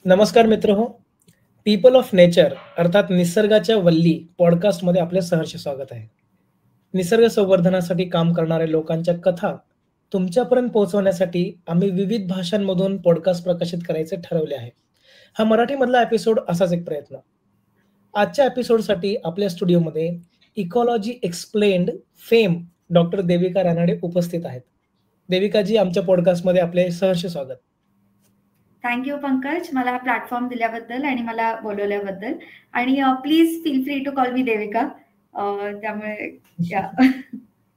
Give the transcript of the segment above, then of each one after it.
नमस्कार मित्र हो. पीपल ऑफ नेचर अर्थात निसर्गाच्या वल्ली पॉडकास्टमध्ये आपले सहर्ष स्वागत आहे. निसर्ग संवर्धनासाठी काम करणाऱ्या लोकांच्या कथा तुमच्यापर्यंत पोहोचवण्यासाठी आम्ही विविध भाषांमधून पॉडकास्ट प्रकाशित करायचे ठरवले आहे. हा मराठीमधला एपिसोड असाच एक प्रयत्न. आजच्या एपिसोडसाठी आपल्या स्टुडिओमध्ये ecology explained fame doctor Devika Ranade उपस्थित आहेत. देविकाजी, आमच्या पॉडकास्टमध्ये आपले सहर्ष स्वागत. थँक्यू पंकज, मला हा प्लॅटफॉर्म दिल्याबद्दल आणि मला बोलवल्याबद्दल. आणि please feel free to call me Devika. त्यामुळे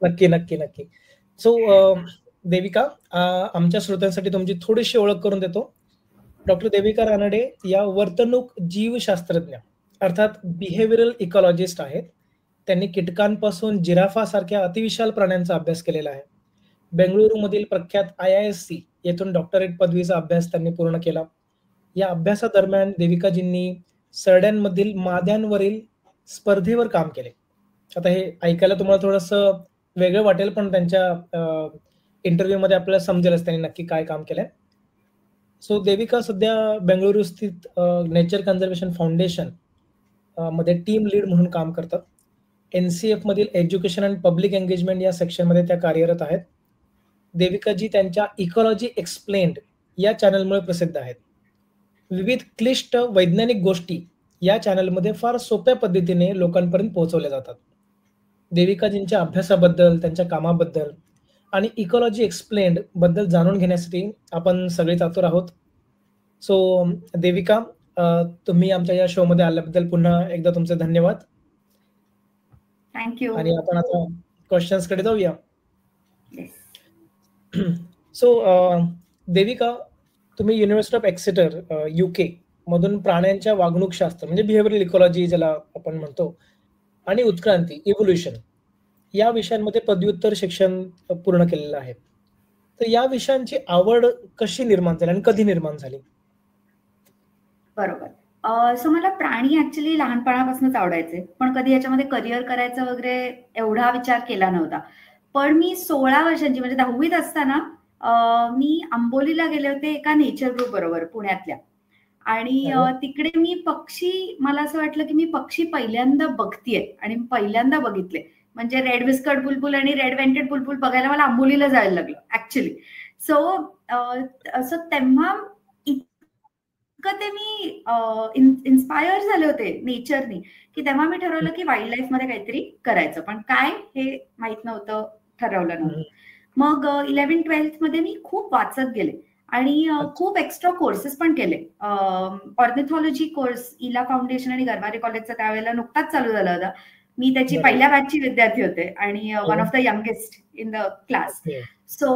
नक्की नक्की नक्की. सो देविका, आमच्या श्रोत्यांसाठी तुमची थोडीशी ओळख करून देतो. डॉक्टर देविका रानडे या वर्तणूक जीवशास्त्रज्ञ अर्थात बिहेवियरल इकॉलॉजिस्ट आहेत. त्यांनी कीटकांपासून जिराफासारख्या अतिविशाल प्राण्यांचा अभ्यास केलेला आहे. बेंगळुरूमधील प्रख्यात IISc येथून डॉक्टरेट पदवीचा अभ्यास त्यांनी पूर्ण केला. या अभ्यासादरम्यान देविकाजींनी सरड्यांमधील माद्यांवरील स्पर्धेवर काम केले. आता हे ऐकायला तुम्हाला थोडंसं वेगळं वाटेल, पण त्यांच्या इंटरव्ह्यू मध्ये आपल्याला समजेलच त्यांनी नक्की काय काम केलंय. सो देविका सध्या बेंगळुरू स्थित नेचर कन्झर्वेशन फाउंडेशन मध्ये टीम लीड म्हणून काम करतात. NCF मधील एज्युकेशन अँड पब्लिक एंगेजमेंट या सेक्शनमध्ये त्या कार्यरत आहेत. देविकाजी त्यांच्या इकॉलॉजी एक्सप्लेन्ड या चॅनलमुळे प्रसिद्ध आहेत. विविध क्लिष्ट वैज्ञानिक गोष्टी या चॅनलमध्ये फार सोप्या पद्धतीने लोकांपर्यंत पोहोचवल्या जातात. देविकाजींच्या अभ्यासाबद्दल, त्यांच्या कामाबद्दल आणि इकॉलॉजी एक्सप्लेन्ड बद्दल जाणून घेण्यासाठी आपण सगळेच आतुर आहोत. सो देविका, तुम्ही आमच्या या शो मध्ये आल्याबद्दल पुन्हा एकदा तुमचे धन्यवाद. थँक्यू. आणि आपण आता क्वेश्चन्स कडे जाऊया. सो देविका, तुम्ही युनिव्हर्सिटी ऑफ एक्सेटर UK मधून प्राण्यांच्या वागणूकशास्त्र म्हणजे बिहेवियरल इकॉलॉजी ज्याला आपण म्हणतो आणि उत्क्रांती इव्होल्युशन या विषयांमध्ये पदव्युत्तर शिक्षण पूर्ण केलेलं आहे. तर या विषयांची आवड कशी निर्माण झाली आणि कधी निर्माण झाली? बरोबर. सो मला प्राणी ऍक्च्युली लहानपणापासूनच आवडायचे, पण कधी याच्यामध्ये करिअर करायचं वगैरे एवढा विचार केला नव्हता. पण मी 16 वर्षांची म्हणजे 10वीत असताना मी आंबोलीला गेले होते एका नेचर ग्रुप बरोबर पुण्यातल्या. आणि तिकडे मी पक्षी, मला असं वाटलं की मी पक्षी पहिल्यांदा बघतीये आणि पहिल्यांदा बघितले म्हणजे रेड विस्कर्ड बुलबुल आणि रेड वेंटेड बुलबुल बघायला मला आंबोलीला जायला लागलं ऍक्च्युली. सो तेव्हा ते मी इन्स्पायर झाले होते नेचरनी, की तेव्हा मी ठरवलं की वाईल्ड लाईफ मध्ये काहीतरी करायचं, पण काय हे माहित नव्हतं, ठरवलं नव्हतं. मग 11th-12th मध्ये मी खूप वाचत गेले आणि खूप एक्स्ट्रा कोर्सेस पण केले. ऑर्निथॉलॉजी कोर्स इला फाउंडेशन आणि गरवारे कॉलेजचा त्यावेळेला नुकताच चालू झाला होता. मी त्याची पहिल्या बॅचची विद्यार्थी होते आणि one of the youngest in the class. So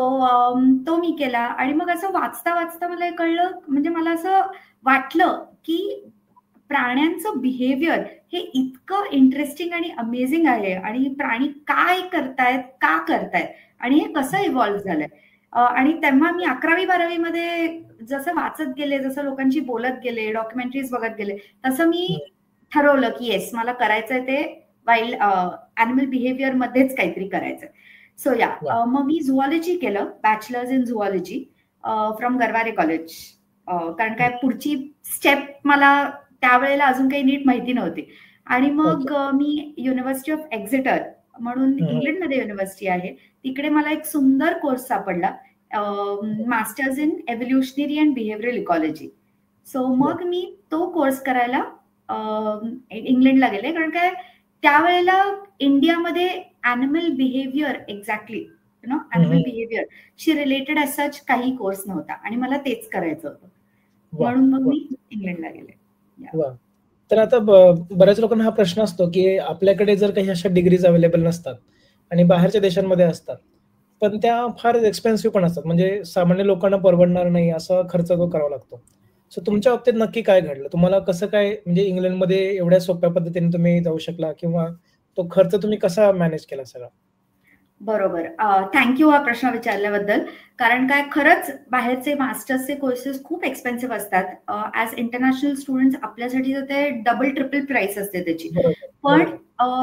तो मी केला. आणि मग असं वाचता वाचता मला हे कळलं, म्हणजे मला असं वाटलं की प्राण्यांचं बिहेवियर हे इतकं इंटरेस्टिंग आणि अमेझिंग आहे आणि प्राणी काय करतायत, का करतायत आणि हे कसं इव्हॉल्व्ह झालंय. आणि तेव्हा मी 11वी-12वी मध्ये जसं वाचत गेले, जसं लोकांशी बोलत गेले, डॉक्युमेंटरीज बघत गेले, तसं मी ठरवलं की येस, मला करायचंय ते वाईल्ड ॲनिमल बिहेवियर मध्येच काहीतरी करायचंय. सो मग मी झुऑलॉजी केलं, bachelors in zoology from Garware college. कारण काय पुढची स्टेप मला त्यावेळेला अजून काही नीट माहिती नव्हती. आणि मग मी युनिव्हर्सिटी ऑफ एक्झेटर म्हणून इंग्लंडमध्ये युनिव्हर्सिटी आहे, तिकडे मला एक सुंदर कोर्स सापडला, masters in evolutionary and behavioural ecology. So मग मी तो कोर्स करायला इंग्लंडला गेले. कारण काय त्यावेळेला इंडियामध्ये animal behaviour exactly animal behaviour शी रिलेटेड एज सच काही कोर्स नव्हता आणि मला तेच करायचं होतं, म्हणून मग मी इंग्लंडला गेले. तर आता बऱ्याच लोकांना हा प्रश्न असतो की आपल्याकडे जर काही अशा डिग्रीज अवेलेबल नसतात आणि बाहेरच्या देशांमध्ये असतात, पण त्या फार एक्सपेन्सिव्ह पण असतात, म्हणजे सामान्य लोकांना परवडणार नाही असा खर्च तो करावा लागतो. सो तुमच्या बाबतीत नक्की काय घडलं? तुम्हाला कसं काय, म्हणजे इंग्लंडमध्ये एवढ्या सोप्या पद्धतीने तुम्ही जाऊ शकला किंवा तो खर्च तुम्ही कसा मॅनेज केला सगळा? बरोबर. थँक्यू हा प्रश्न विचारल्याबद्दल. कारण काय खरंच बाहेरचे मास्टर्सचे कोर्सेस खूप एक्सपेन्सिव्ह असतात. ऍज इंटरनॅशनल स्टुडंट्स आपल्यासाठी तर ते डबल ट्रिपल प्राइस असते त्याची. पण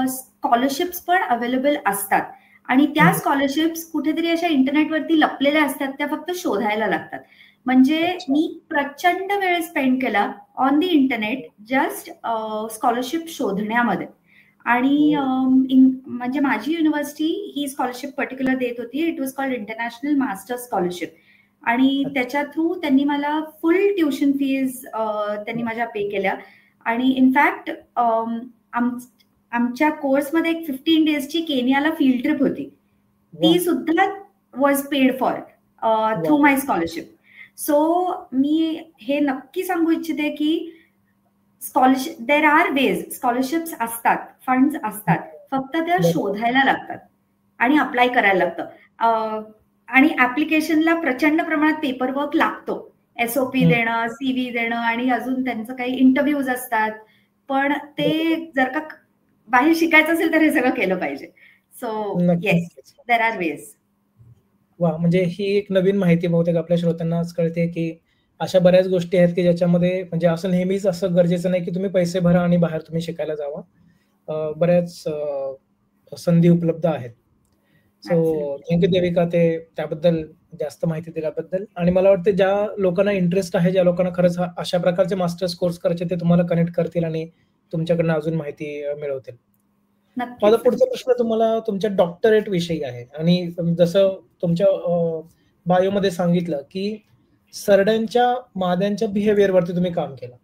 स्कॉलरशिप्स पण अवेलेबल असतात आणि त्या स्कॉलरशिप्स कुठेतरी अशा इंटरनेटवरती लपलेल्या असतात, त्या फक्त शोधायला लागतात. म्हणजे मी प्रचंड वेळ स्पेंड केला on the internet just scholarship शोधण्यामध्ये. आणि म्हणजे माझी युनिव्हर्सिटी ही स्कॉलरशिप पर्टिक्युलर देत होती. It was called international master scholarship. आणि त्याच्या थ्रू त्यांनी मला फुल ट्युशन फीज त्यांनी माझ्या पे केल्या. आणि इनफॅक्ट आमच्या कोर्समध्ये एक 15 डेजची केनियाला फील्ड ट्रिप होती, ती सुद्धा was paid for through my scholarship. So मी हे नक्की सांगू इच्छिते की scholarship, there are ways, scholarships असतात, फंड्स असतात, फक्त त्या शोधायला लागतात आणि अप्लाय करायला लागतं. आणि ऍप्लिकेशनला प्रचंड प्रमाणात पेपरवर्क लागतो, SOP देणं, CV देणं, आणि अजून त्यांचं काही इंटरव्ह्यूज असतात. पण ते जर का बाहेर शिकायचं असेल तर हे सगळं केलं पाहिजे. So yes, there are ways. वा, म्हणजे ही एक नवीन माहिती बहुतेक आपल्या श्रोत्यांना आज कळते की अशा बऱ्याच गोष्टी आहेत की ज्याच्यामध्ये म्हणजे असं नेहमीच असं गरजेचं नाही की तुम्ही पैसे भरा आणि बाहेर तुम्ही शिकायला जावा. बऱ्याच संधी उपलब्ध आहेत. सो थँक्यू देविका, ते त्याबद्दल जास्त माहिती दिल्याबद्दल. आणि मला वाटतं ज्या लोकांना इंटरेस्ट आहे, ज्या लोकांना खरंच अशा प्रकारचे मास्टर्स कोर्स करायचे, ते तुम्हाला कनेक्ट करतील आणि तुमच्याकडनं अजून माहिती मिळवतील. माझा पुढचा प्रश्न तुम्हाला तुमच्या डॉक्टरेट विषयी आहे. आणि जसं तुमच्या बायोमध्ये सांगितलं की सरड्यांच्या माद्यांच्या बिहेवियर वरती तुम्ही काम केलं,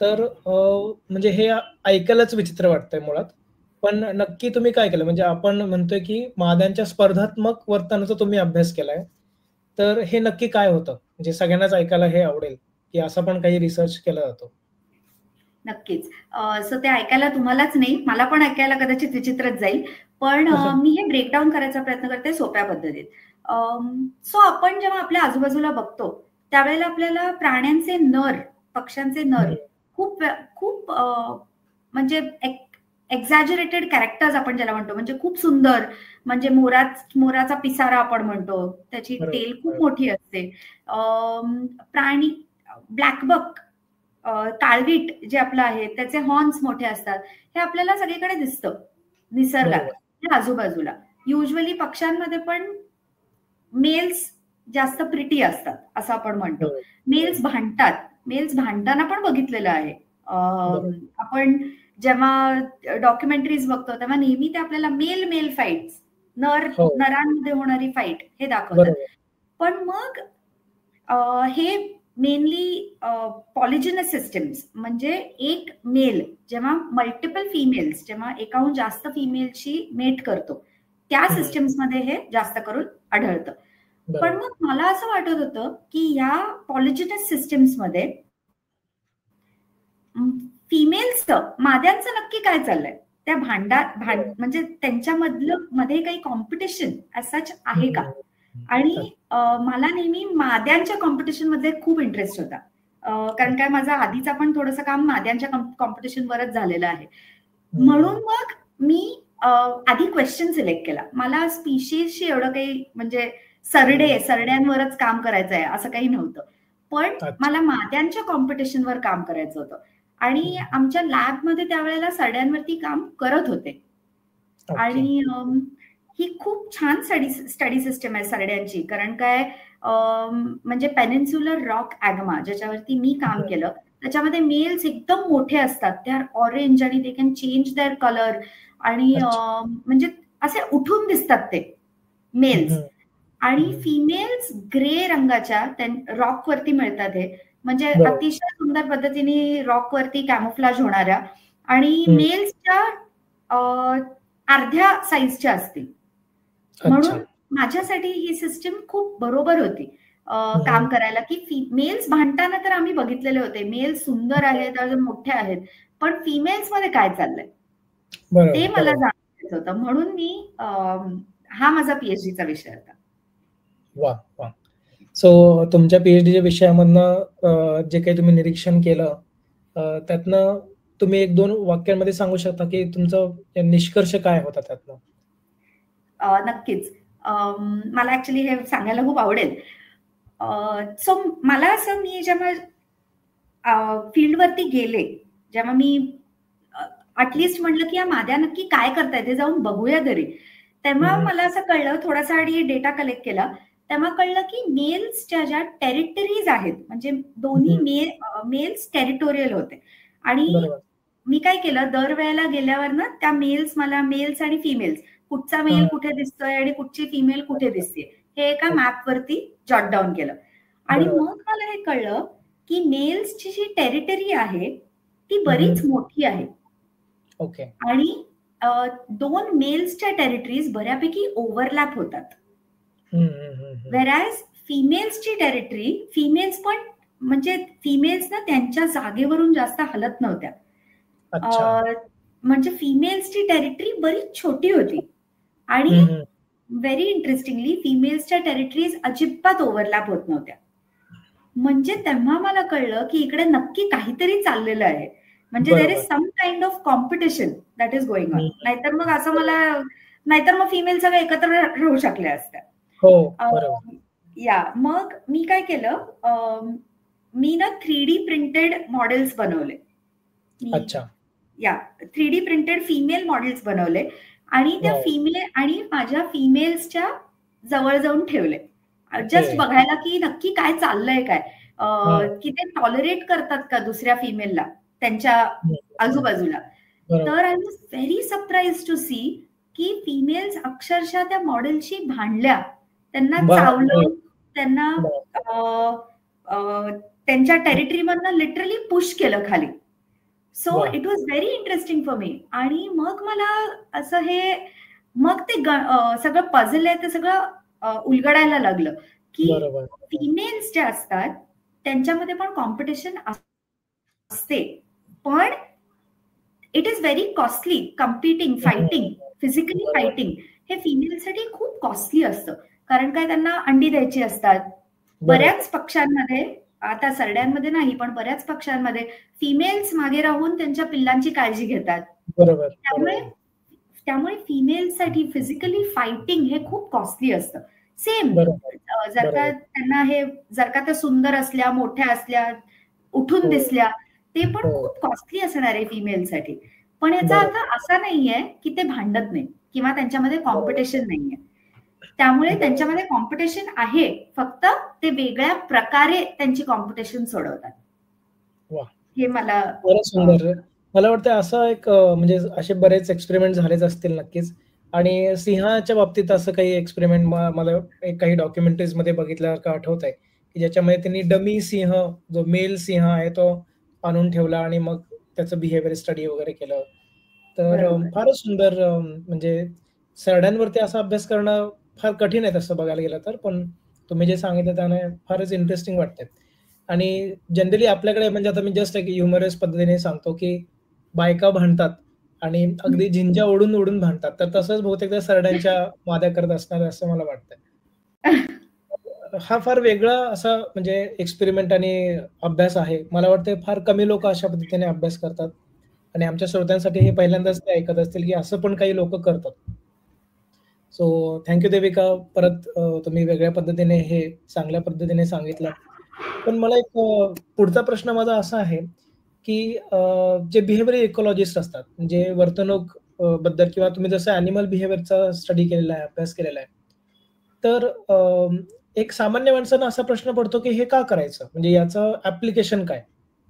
तर म्हणजे हे ऐकायलाच विचित्र वाटतंय मुळात. पण नक्की तुम्ही काय केलं? म्हणजे आपण म्हणतोय की माद्यांच्या स्पर्धात्मक वर्तनाचा तुम्ही अभ्यास केलाय, तर हे नक्की काय होतं? म्हणजे सगळ्यांनाच ऐकायला हे आवडेल की असं पण काही रिसर्च केला जातो. नक्कीच. सो ते ऐकायला तुम्हालाच नाही, मला पण ऐकायला कदाचित विचित्रच जाईल, पण मी हे ब्रेकडाऊन करायचा प्रयत्न करते सोप्या पद्धतीत. सो आपण जेव्हा आपल्या आजूबाजूला बघतो त्यावेळेला आपल्याला प्राण्यांचे नर, पक्ष्यांचे नर खूप खूप म्हणजे एक्झॅजरेटेड कॅरेक्टर्स आपण ज्याला म्हणतो, म्हणजे खूप सुंदर, म्हणजे मोराचा पिसारा आपण म्हणतो, त्याची टेल खूप मोठी असते. प्राणी ब्लॅकबक, काळवीट जे आपलं आहे त्याचे हॉर्न्स मोठे असतात. हे आपल्याला सगळीकडे दिसतं निसर्गात आजूबाजूला. युजली पक्ष्यांमध्ये पण मेल्स जास्त प्रिटी असतात असं आपण म्हणतो. मेल्स भांडतात, मेल्स भांडताना पण बघितलेलं आहे. आपण जेव्हा डॉक्युमेंटरीज बघतो तेव्हा नेहमी ते आपल्याला मेल फाईट्स, नरांमध्ये होणारी फाईट हे दाखवतात. पण मग हे मेनली पॉलिजिनस सिस्टम्स, म्हणजे एक मेल जेव्हा मल्टिपल फिमेल्स, जेव्हा एकाहून जास्त फिमेलशी मेट करतो, त्या सिस्टम्स मध्ये हे जास्त करून आढळतं. पण मग मला असं वाटत होतं की या पॉलिजिनस सिस्टम्स मध्ये फिमेल्सचं, माद्यांचं नक्की काय चाललंय, त्या म्हणजे त्यांच्यामध्ये काही कॉम्पिटिशन सच आहे का? आणि मला नेहमी माद्यांच्या कॉम्पिटिशन मध्ये खूप इंटरेस्ट होता, कारण काय माझा आधीचा पण थोडंसं काम माद्यांच्या कॉम्पिटिशन वरच झालेलं आहे. म्हणून मग मी आधी क्वेश्चन सिलेक्ट केला. मला स्पीशीजशी एवढं काही म्हणजे सरड्यांवरच काम करायचं आहे असं काही नव्हतं, पण मला माद्यांच्या कॉम्पिटिशनवर काम करायचं होतं. आणि आमच्या लॅबमध्ये त्यावेळेला सरड्यांवरती काम करत होते. आणि ही खूप छान स्टडी सिस्टम आहे सरड्यांची, कारण काय म्हणजे पेनिन्सुलर रॉक ॲगमा ज्याच्यावरती मी काम केलं त्याच्यामध्ये मेल्स एकदम मोठे असतात, ते आर ऑरेंज आणि they can change there colour, आणि म्हणजे असे उठून दिसतात ते मेल्स. आणि फिमेल्स ग्रे रंगाच्या रॉक वरती मिळतात, हे म्हणजे अतिशय सुंदर पद्धतीने रॉक वरती कॅमोफ्लाज होणाऱ्या, आणि मेल्सच्या अर्ध्या साईजच्या असतील. म्हणून माझ्यासाठी ही सिस्टम खूप बरोबर होती काम करायला, की मेल्स भांडताना तर आम्ही बघितलेले होते, मेल्स सुंदर आहेत, मोठे आहेत, पण फिमेल्स मध्ये काय चाललंय ते मला जाणायचं होतं. म्हणून मी हा माझा PhDचा विषय होता. वा वा. सो तुमच्या PhDच्या विषयामधनं जे काही तुम्ही निरीक्षण केलं त्यातनं तुम्ही 1-2 वाक्यांमध्ये सांगू शकता की तुमचा निष्कर्ष काय होता त्यातनं? नक्कीच. मला ऍक्च्युली हे सांगायला खूप आवडेल. सो मला असं, मी जेव्हा फील्डवरती गेले, जेव्हा मी ऍटलिस्ट म्हटलं की या माद्या नक्की काय करतायत ते जाऊन बघूया तरी, तेव्हा मला असं कळलं, थोडासा आधी डेटा कलेक्ट केला, तेव्हा कळलं की मेल्सच्या ज्या टेरिटरीज आहेत, म्हणजे दोन्ही मेल्स टेरिटोरियल होते. आणि मी काय केलं, दरवेळेला गेल्यावर ना त्या मला मेल्स आणि फिमेल्स, कुठचा मेल कुठे दिसतोय आणि कुठची फिमेल कुठे दिसते, हे एका मॅपवरती जॉट डाऊन केलं. आणि मग मला हे कळलं की मेल्सची जी टेरिटरी आहे ती बरीच मोठी आहे. ओके. आणि 2 मेल्सच्या टेरिटरीज बऱ्यापैकी ओव्हरलॅप होतात. वेरॅज फिमेल्सची टेरिटरी, फिमेल्स पण म्हणजे फिमेल्स ना त्यांच्या जागेवरून जास्त हलत नव्हत्या. म्हणजे फिमेल्सची टेरिटरी बरीच छोटी होती. आणि व्हेरी इंटरेस्टिंगली फिमेल्सच्या टेरिटरीज अजिबात ओव्हरलॅप होत नव्हत्या. म्हणजे तेव्हा मला कळलं की इकडे नक्की काहीतरी चाललेलं आहे, म्हणजे there is some kind of competition that is going on. नाहीतर मग असं नाहीतर मग फिमेल सगळं एकत्र राहू शकल्या असत्या. मग मी काय केलं, मी ना 3D प्रिंटेड मॉडेल्स बनवले. 3D प्रिंटेड फिमेल मॉडेल्स बनवले आणि त्या फिमेल आणि माझ्या फिमेल्सच्या जवळ जाऊन ठेवले, जस्ट बघायला की नक्की काय चाललंय, काय की ते टॉलरेट करतात का दुसऱ्या फिमेलला त्यांच्या आजूबाजूला. तर I was very surprise to see की फिमेल्स अक्षरशः त्या मॉडेलशी भांडल्या, त्यांना चावलं, त्यांना त्यांच्या टेरिटरीमधनं लिटरली पुश केलं खाली. So it was very interesting for me. आणि मग मला असं मग ते सगळं पझल आहे ते सगळं उलगडायला लागलं की फिमेल्स ज्या असतात त्यांच्यामध्ये पण कॉम्पिटिशन असते, पण it is very costly. Competing, fighting, physically fighting हे फिमेलसाठी खूप कॉस्टली असतं, कारण काय त्यांना अंडी द्यायची असतात. बऱ्याच पक्षांमध्ये, आता सरड्यांमध्ये नाही पण बऱ्याच पक्षांमध्ये फिमेल्स मागे राहून त्यांच्या पिल्लांची काळजी घेतात. त्यामुळे फिमेलसाठी फिजिकली फायटिंग हे खूप कॉस्टली असतं. सेम जर का त्या सुंदर असल्या, मोठ्या असल्या, उठून दिसल्या, ते पण खूप कॉस्टली असणार आहे फिमेलसाठी. पण याचा अर्थ असा नाहीये की ते भांडत नाही किंवा त्यांच्यामध्ये कॉम्पिटिशन नाहीये. त्यामुळे त्यांच्यामध्ये कॉम्पिटिशन आहे, फक्त ते वेगळ्या प्रकारे त्यांची कॉम्पिटिशन सोडवतात. हे मला सुंदर. मला वाटतं असं एक म्हणजे असे बरेच एक्सपेरिमेंट झालेच असतील नक्कीच. आणि सिंहाच्या बाबतीत असं काही एक्सपेरिमेंट मला काही डॉक्युमेंटरीज मध्ये बघितल्यासारखं आठवत आहे की ज्याच्यामध्ये त्यांनी डमी सिंह, जो मेल सिंह आहे तो आणून ठेवला आणि मग त्याचं बिहेवियर स्टडी वगैरे केलं. तर फारच सुंदर. म्हणजे सरड्यांवरती असा अभ्यास करणं फार कठीण आहे तसं बघायला गेलं तर, पण तुम्ही जे सांगितलं त्याने फारच इंटरेस्टिंग वाटतंय. आणि जनरली आपल्याकडे म्हणजे आता मी जस्ट एक ह्युमरस पद्धतीने सांगतो की बायका भांडतात आणि अगदी झिंजा ओढून ओढून भांडतात, तर तसंच बहुतेक त्या सरड्यांच्या माद्या करत असणार असं मला वाटतंय. हा फार वेगळा असा म्हणजे एक्सपेरिमेंट आणि अभ्यास आहे. मला वाटतं फार कमी लोक अशा पद्धतीने अभ्यास करतात आणि आमच्या श्रोत्यांसाठी हे पहिल्यांदाच ते ऐकत असतील की असं पण काही लोक करतात. So thank you Devika. परत तुम्ही वेगळ्या पद्धतीने हे चांगल्या पद्धतीने सांगितलं. पण मला एक पुढचा प्रश्न माझा असा आहे की जे बिहेवियर इकॉलॉजिस्ट असतात, जे वर्तणूक बद्दल किंवा तुम्ही जसं ॲनिमल बिहेवियरचा स्टडी केलेला आहे, अभ्यास केलेला आहे, तर एक सामान्य माणसांना असा प्रश्न पडतो की हे का करायचं, म्हणजे याचं ऍप्लिकेशन काय,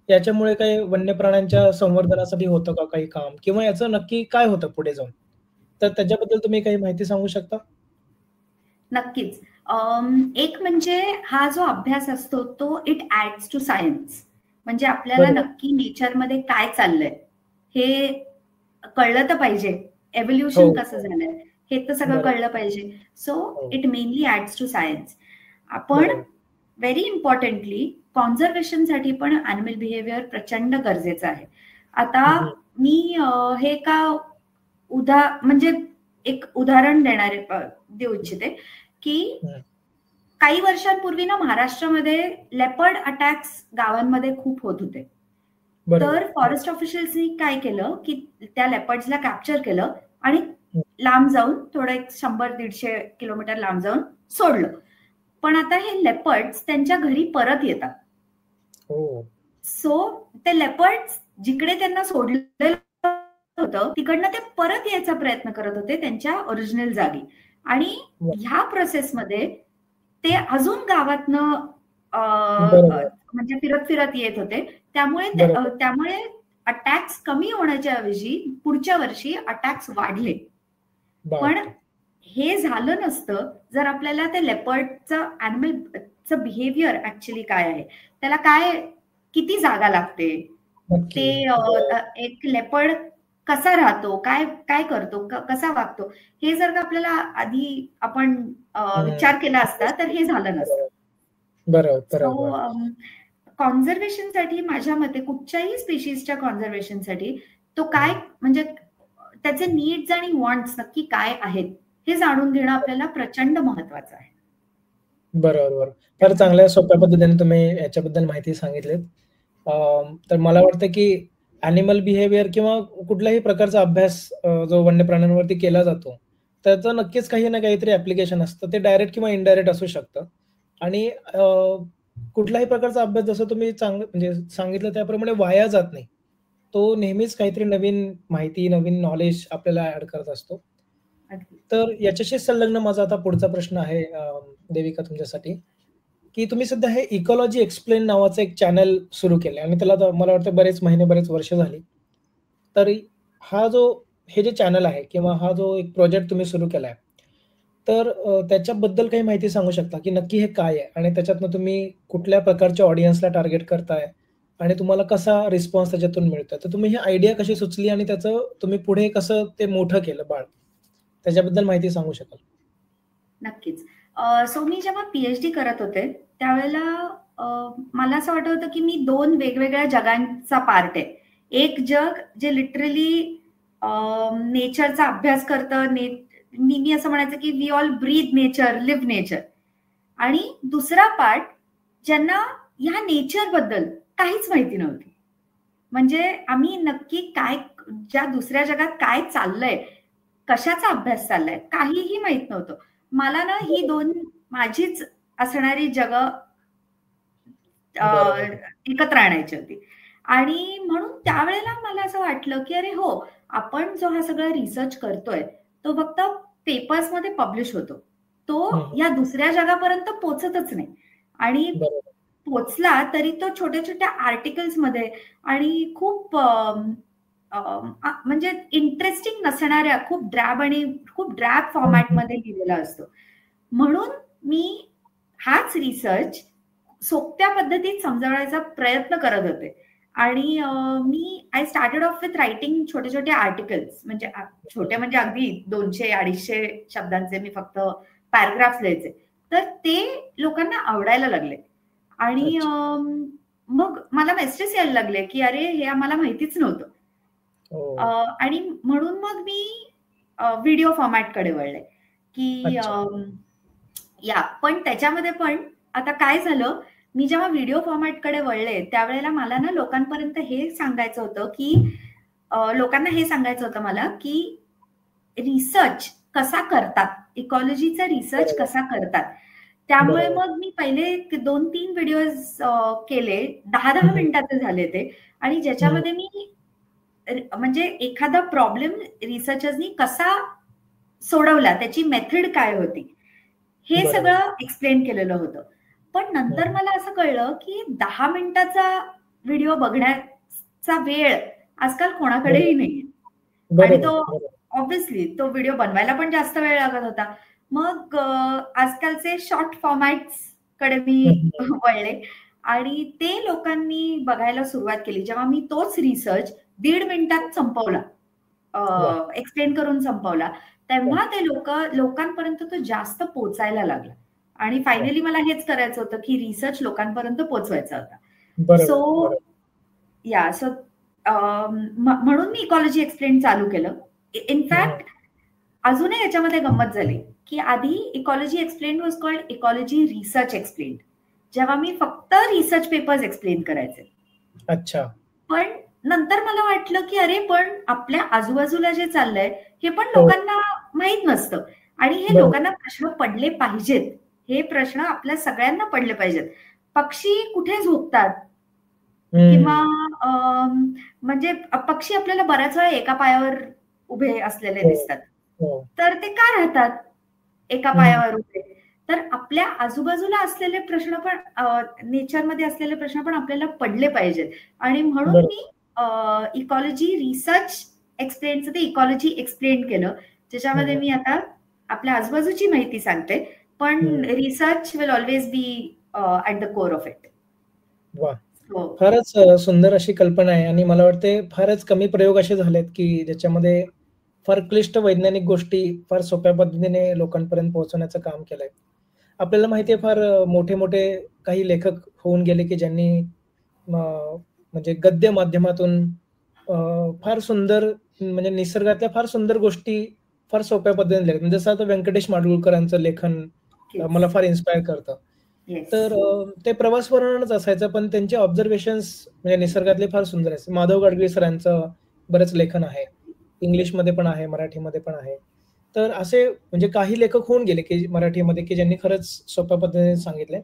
याच्यामुळे काही वन्य प्राण्यांच्या संवर्धनासाठी होतं का काही काम, किंवा याचं नक्की काय होतं पुढे जाऊन, तर त्याच्याबद्दल तुम्ही काही माहिती सांगू शकता? नक्कीच. एक म्हणजे हा जो अभ्यास असतो तो इट ऍड्स टू सायन्स. म्हणजे आपल्याला नक्की नेचरमध्ये काय चाललंय हे कळलं तर पाहिजे. एव्होल्युशन कसं झालंय हे तर सगळं कळलं पाहिजे. So it mainly adds to science. आपण व्हेरी इम्पॉर्टंटली कॉन्झर्वेशनसाठी पण ॲनिमल बिहेवियर प्रचंड गरजेचं आहे. आता मी हे का म्हणजे एक उदाहरण देऊ इच्छिते की काही वर्षांपूर्वी ना महाराष्ट्रामध्ये लेपर्ड अटॅक्स गावांमध्ये खूप होत होते. तर फॉरेस्ट ऑफिशियल्सनी काय केलं की त्या लेपर्ड्सला कॅप्चर केलं आणि लांब जाऊन थोडं 100-150 किलोमीटर लांब जाऊन सोडलं. पण आता हे लेपर्ड्स त्यांच्या घरी परत येतात. सो ते लेपर्ड्स जिकडे त्यांना सोडलेलं होतं तिकडनं ते परत यायचा प्रयत्न करत होते त्यांच्या ओरिजिनल जागी. आणि ह्या प्रोसेसमध्ये ते अजून गावातनं म्हणजे फिरत फिरत येत होते. त्यामुळे अटॅक्स कमी होण्याच्या ऐवजी पुढच्या वर्षी अटॅक्स वाढले. पण हे झालं नसतं जर आपल्याला ते लेपर्डचं ॲनिमलचं बिहेवियर ऍक्च्युली काय आहे, त्याला किती जागा लागते, ते एक लेपर्ड कसा राहतो, काय करतो, कसा वागतो, हे जर का आपल्याला आधी आपण विचार केला असता तर हे झालं नसतं. कॉन्झर्वेशनसाठी माझ्या मते कुठच्याही स्पीशीजच्या कॉन्झर्वेशनसाठी तो काय म्हणजे त्याचे नीड्स आणि वॉन्ट्स नक्की काय आहेत हे जाणून घेणं आपल्याला प्रचंड महत्वाचं आहे. बरोबर. फार चांगल्या सोप्या पद्धतीने तुम्ही याच्याबद्दल माहिती सांगितलीत. तर मला वाटतं की ॲनिमल बिहेवियर किंवा कुठल्याही प्रकारचा अभ्यास जो वन्य प्राण्यांवरती केला जातो, त्याचं नक्कीच काही ना काहीतरी ॲप्लिकेशन असतं. ते डायरेक्ट किंवा इनडायरेक्ट असू शकतं. आणि कुठल्याही प्रकारचा अभ्यास जसं तुम्ही म्हणजे सांगितलं त्याप्रमाणे वाया जात नाही. तो नेहमीच काहीतरी नवीन माहिती, नवीन नॉलेज आपल्याला ॲड करत असतो. तर याच्याशी संलग्न माझा आता पुढचा प्रश्न आहे देविका तुमच्यासाठी, की तुम्ही सध्या हे इकॉलॉजी एक्सप्लेन नावाचं एक चॅनल सुरू केलंय आणि त्याला मला वाटतं बरेच वर्ष झाली. तर हे जे चॅनल आहे किंवा हा जो एक प्रोजेक्ट तुम्ही सुरू केलाय, तर त्याच्याबद्दल काही माहिती सांगू शकता, की नक्की हे काय आहे आणि त्याच्यातनं तुम्ही कुठल्या प्रकारच्या ऑडियन्सला टार्गेट करताय आणि तुम्हाला कसा रिस्पॉन्स त्याच्यातून मिळतोय? तर तुम्ही ही आयडिया कशी सुचली आणि त्याचं तुम्ही पुढे कसं ते मोठं केलं बाळ? त्याच्याबद्दल माहिती सांगू शकाल? नक्कीच. सो मी जेव्हा पीएचडी करत होते त्यावेळेला मला असं वाटत होतं की मी 2 वेगवेगळ्या जगांचा पार्ट आहे. एक जग जे लिटरली नेचरचा अभ्यास करतं, मी असं म्हणायचं की we all breathe nature, live nature. आणि दुसरा पार्ट ज्यांना ह्या नेचर बद्दल काहीच माहिती नव्हती. म्हणजे आम्ही नक्की ज्या दुसऱ्या जगात काय चाललंय, कशाचा अभ्यास चाललाय, काहीही माहित नव्हतं. मला ना ही 2 माझीच असणारी जगं एकत्र आणायची होती. आणि म्हणून त्यावेळेला मला असं वाटलं की अरे हो, आपण जो हा सगळा रिसर्च करतोय तो फक्त पेपर्समध्ये पब्लिश होतो, तो या दुसऱ्या जगापर्यंत पोचतच नाही. आणि पोचला तरी तो छोट्या छोट्या आर्टिकल्स मध्ये आणि खूप म्हणजे इंटरेस्टिंग नसणाऱ्या खूप ड्रॅब फॉर्मॅटमध्ये लिहिलेला असतो. म्हणून मी हाच रिसर्च सोप्या पद्धतीत समजावण्याचा प्रयत्न करत होते. आणि I started off with writing छोटे छोटे आर्टिकल्स, म्हणजे छोटे म्हणजे अगदी 200-250 शब्दांचे मी फक्त पॅराग्राफ्स लिहायचे. तर ते लोकांना आवडायला लागले. आणि मग मला मेसेजेस यायला लागले की अरे हे आम्हाला माहितीच नव्हतं. आणि म्हणून मग मी व्हिडिओ फॉर्मॅटकडे वळले की पण त्याच्यामध्ये पण आता काय झालं, मी जेव्हा व्हिडिओ फॉर्मॅटकडे वळले त्यावेळेला मला ना लोकांपर्यंत हे सांगायचं होतं की मला की रिसर्च कसा करतात, इकॉलॉजीचा रिसर्च कसा करतात. त्यामुळे मग मी पहिले 2-3 व्हिडिओज केले, 10-10 मिनिटाचे झाले ते. आणि ज्याच्यामध्ये मी म्हणजे एखादा प्रॉब्लेम रिसर्चर्सनी कसा सोडवला, त्याची मेथड काय होती, हे सगळं एक्सप्लेन केलेलं होतं. पण नंतर मला असं कळलं की 10 मिनिटाचा व्हिडिओ बघण्याचा वेळ आजकाल कोणाकडेही नाही. आणि तो ऑब्व्हियसली तो व्हिडिओ बनवायला पण जास्त वेळ लागत होता. मग आजकालचे शॉर्ट फॉर्मॅट्स कडे मी वळले आणि ते लोकांनी बघायला सुरुवात केली. जेव्हा मी तोच रिसर्च 1.5 मिनिटात संपवला, एक्सप्लेन करून संपवला, तेव्हा ते लोकांपर्यंत तो जास्त पोचायला लागला. आणि फायनली मला हेच करायचं होतं की रिसर्च लोकांपर्यंत पोचवायचा होता. सो म्हणून मी इकॉलॉजी एक्सप्लेन चालू केलं. इनफॅक्ट अजूनही याच्यामध्ये गंमत झाली की आधी ecology explain was called ecology research explain, जेव्हा मी फक्त रिसर्च पेपर्स एक्सप्लेन करायचे. अच्छा. पण नंतर मला वाटलं की अरे पण आपल्या आजूबाजूला जे चाललंय हे पण लोकांना माहित नसतं आणि हे लोकांना प्रश्न पडले पाहिजेत. हे प्रश्न आपल्या सगळ्यांना पडले पाहिजेत. पक्षी कुठे झोपतात किंवा म्हणजे पक्षी आपल्याला बऱ्याच वेळा एका पायावर उभे असलेले दिसतात. तर ते का राहतात एका पायावर उभे? तर आपल्या आजूबाजूला असलेले प्रश्न पण, नेचरमध्ये असलेले प्रश्न पण आपल्याला पडले पाहिजेत. आणि म्हणून मी इकॉलॉजी रिसर्च एक्सप्लेनचं ते इकॉलॉजी एक्सप्लेन केलं, ज्याच्यामध्ये मी आता आपल्या आजूबाजूची माहिती सांगते, पण research will always be at the core of it. वा, फारच सुंदर अशी कल्पना आहे. आणि मला वाटते फारच कमी प्रयोग असे झालेत की ज्याच्यामध्ये फार क्लिष्ट वैज्ञानिक गोष्टी फार सोप्या पद्धतीने लोकांपर्यंत पोहोचवण्याचं काम केलंय. आपल्याला माहिती आहे फार मोठे मोठे काही लेखक होऊन गेले की ज्यांनी म्हणजे गद्य माध्यमातून फार सुंदर, म्हणजे निसर्गातल्या फार सुंदर गोष्टी फार सोप्या पद्धतीने लिहितात. जसं आता व्यंकटेश माडगुळकरांचं लेखन मला फार इन्स्पायर करतं. तर ते प्रवास वर्णनच असायचं, पण त्यांचे ऑब्झर्वेशन्स म्हणजे निसर्गातले फार सुंदर आहेत. माधव गाडगीळ सरांचं बरंच लेखन आहे, इंग्लिशमध्ये पण आहे, मराठीमध्ये पण आहे. तर असे म्हणजे काही लेखक होऊन गेले की मराठीमध्ये की ज्यांनी खरंच सोप्या पद्धतीने सांगितलंय.